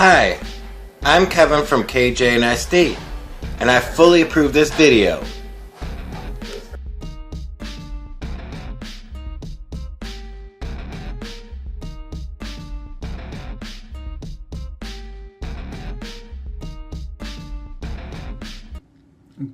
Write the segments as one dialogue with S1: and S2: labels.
S1: Hi, I'm Kevin from KJ&SD, and I fully approve this video.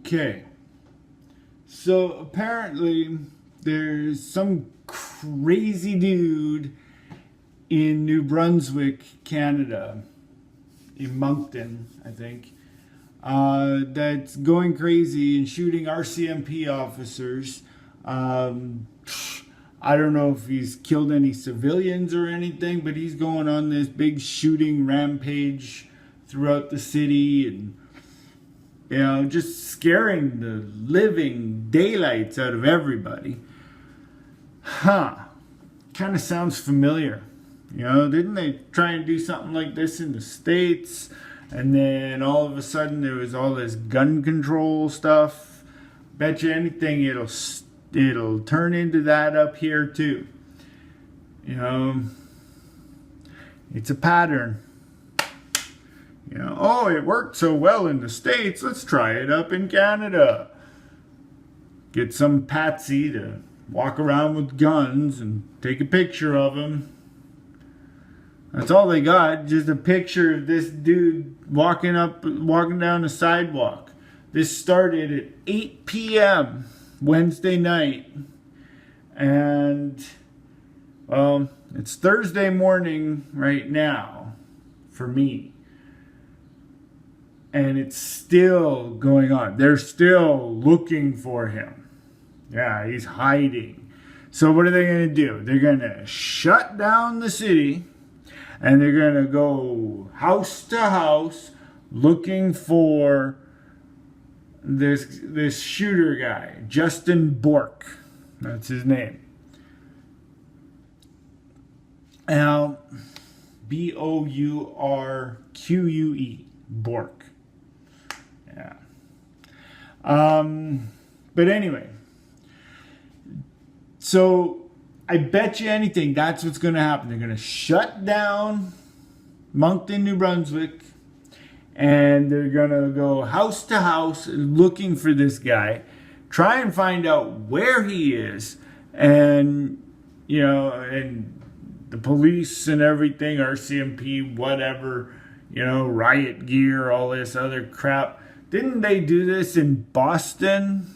S2: Okay, so apparently there's some crazy dude in New Brunswick, Canada, in Moncton, I think, that's going crazy and shooting RCMP officers. I don't know if he's killed any civilians or anything, but he's going on this big shooting rampage throughout the city and, you know, just scaring the living daylights out of everybody. Kind of sounds familiar. You know, didn't they try and do something like this in the States? And then all of a sudden there was all this gun control stuff. Bet you anything it'll turn into that up here too. You know, it's a pattern. You know, oh, it worked so well in the States, let's try it up in Canada. Get some patsy to walk around with guns and take a picture of him. That's all they got, just a picture of this dude walking down the sidewalk. This started at 8 p.m. Wednesday night. And, well, it's Thursday morning right now for me. And it's still going on. They're still looking for him. Yeah, he's hiding. So what are they going to do? They're going to shut down the city. And they're going to go house to house looking for this shooter guy, Justin Bourque. That's his name. Now, Bourque. Bourque. Yeah. But anyway. So I bet you anything that's what's going to happen. They're going to shut down Moncton, New Brunswick, and they're going to go house to house looking for this guy, try and find out where he is, and, you know, and the police and everything, RCMP, whatever, you know, riot gear, all this other crap. Didn't they do this in Boston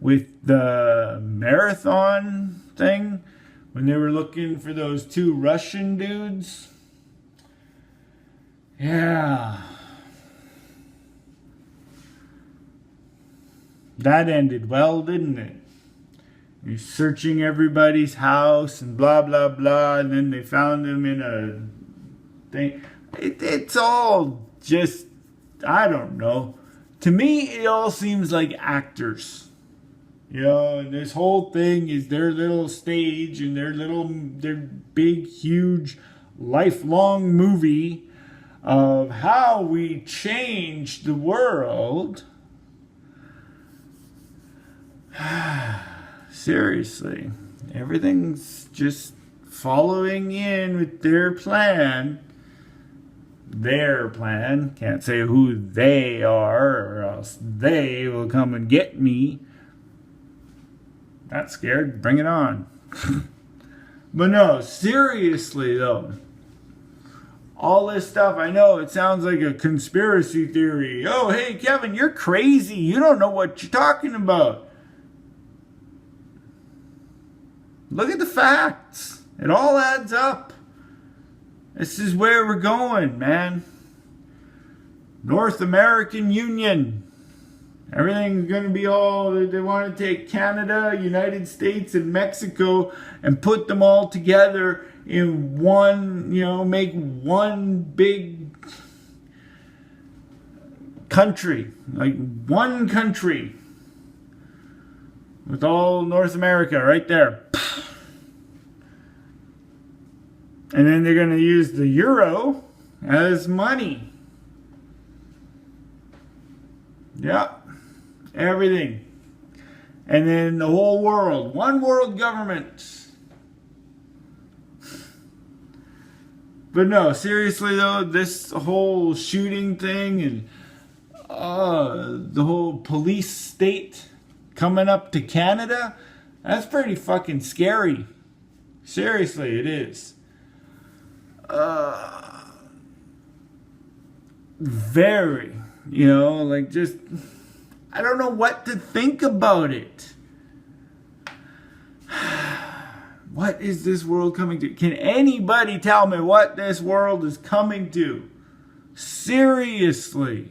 S2: with the marathon thing? When they were looking for those two Russian dudes? Yeah. That ended well, didn't it? You're searching everybody's house and blah, blah, blah. And then they found him in a thing. It's all just, I don't know. To me, it all seems like actors. You know, and this whole thing is their little stage and their big, huge, lifelong movie of how we change the world. Seriously, everything's just following in with their plan. Their plan. Can't say who they are or else they will come and get me. Not scared, bring it on. But no, seriously though, all this stuff, I know it sounds like a conspiracy theory. Oh, hey Kevin, you're crazy. You don't know what you're talking about. Look at the facts. It all adds up. This is where we're going, man. North American Union. Everything's going to be all, they want to take Canada, United States, and Mexico and put them all together in one, you know, make one big country. Like one country. With all North America right there. And then they're going to use the euro as money. Yep. Everything. And then the whole world. One world government. But no, seriously though, this whole shooting thing and the whole police state coming up to Canada, that's pretty fucking scary. Seriously, it is. Very, like just, I don't know what to think about it. What is this world coming to? Can anybody tell me what this world is coming to? Seriously.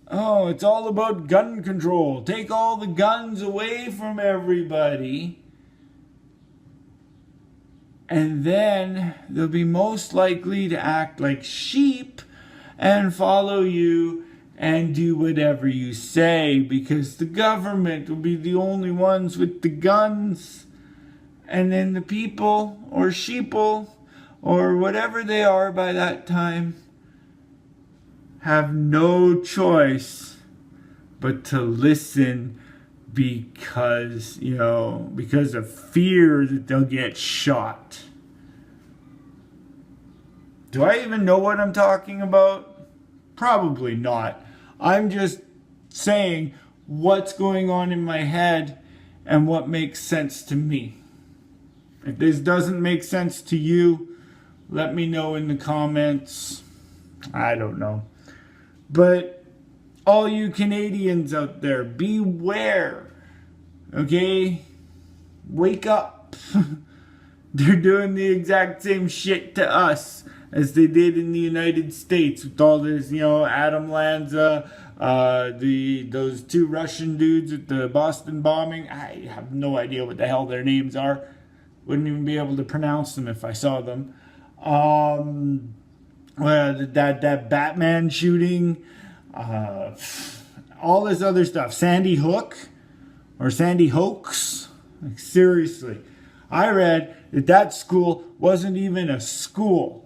S2: Oh, it's all about gun control. Take all the guns away from everybody. And then they'll be most likely to act like sheep and follow you and do whatever you say, because the government will be the only ones with the guns. And then the people or sheeple or whatever they are by that time have no choice but to listen because, because of fear that they'll get shot. Do I even know what I'm talking about? Probably not. I'm just saying what's going on in my head and what makes sense to me. If this doesn't make sense to you, let me know in the comments. I don't know. But all you Canadians out there, beware. Okay? Wake up. They're doing the exact same shit to us as they did in the United States with all this, Adam Lanza, those two Russian dudes at the Boston bombing. I have no idea what the hell their names are. Wouldn't even be able to pronounce them if I saw them. That Batman shooting, all this other stuff. Sandy Hook or Sandy Hoax. Like, seriously. I read that school wasn't even a school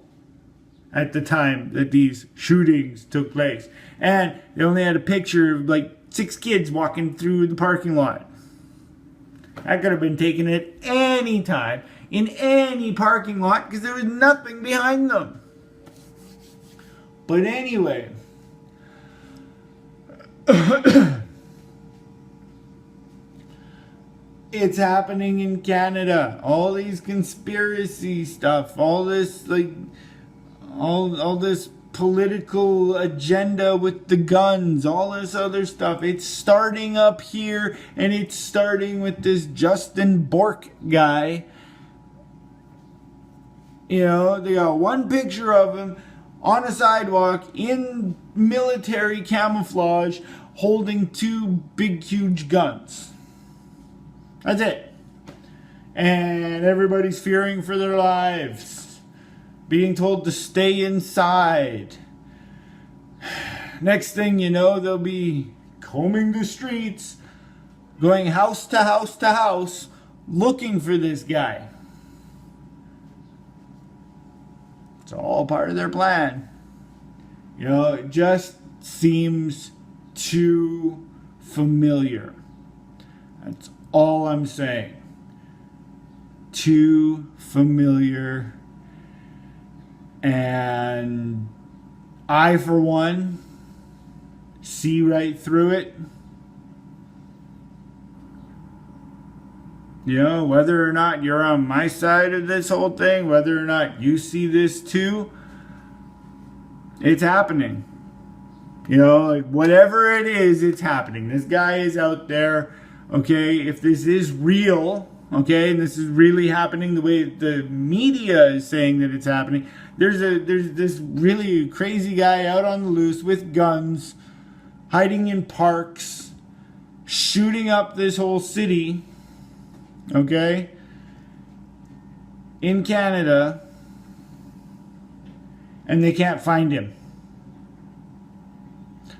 S2: at the time that these shootings took place. And they only had a picture of like 6 kids walking through the parking lot. That could have been taken at any time, in any parking lot, because there was nothing behind them. But anyway, it's happening in Canada. All these conspiracy stuff, all this all this political agenda with the guns, all this other stuff. It's starting up here, and it's starting with this Justin Bourque guy. They got one picture of him on a sidewalk in military camouflage holding 2 big, huge guns. That's it. And everybody's fearing for their lives. Being told to stay inside. Next thing you know, they'll be combing the streets, going house to house to house, looking for this guy. It's all part of their plan. It just seems too familiar. That's all I'm saying. Too familiar. And I, for one, see right through it. Whether or not you're on my side of this whole thing, whether or not you see this too, it's happening. Whatever it is, it's happening. This guy is out there, okay? If this is real, okay, and this is really happening the way the media is saying that it's happening, there's this really crazy guy out on the loose with guns, hiding in parks, shooting up this whole city, okay, in Canada, and they can't find him.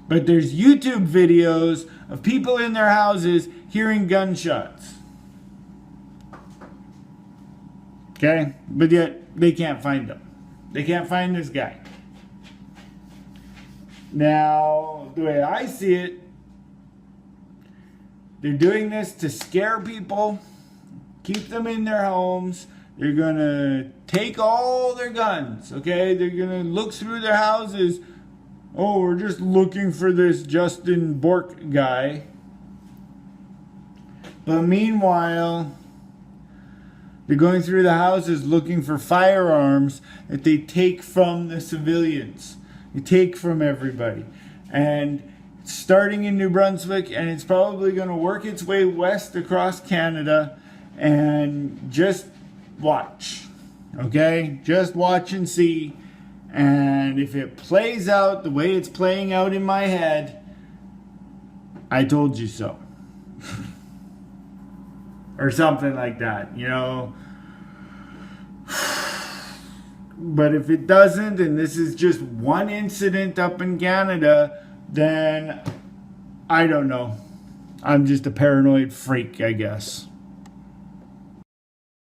S2: But there's YouTube videos of people in their houses hearing gunshots. Okay? But yet, they can't find him. They can't find this guy. Now, the way I see it, they're doing this to scare people, keep them in their homes. They're going to take all their guns, okay? They're going to look through their houses. Oh, we're just looking for this Justin Bourque guy. But meanwhile, they're going through the houses looking for firearms that they take from the civilians. They take from everybody. And it's starting in New Brunswick, and it's probably going to work its way west across Canada. And just watch. Okay? Just watch and see. And if it plays out the way it's playing out in my head, I told you so. Or something like that, you know. But if it doesn't, and this is just one incident up in Canada, then I don't know. I'm just a paranoid freak, I guess.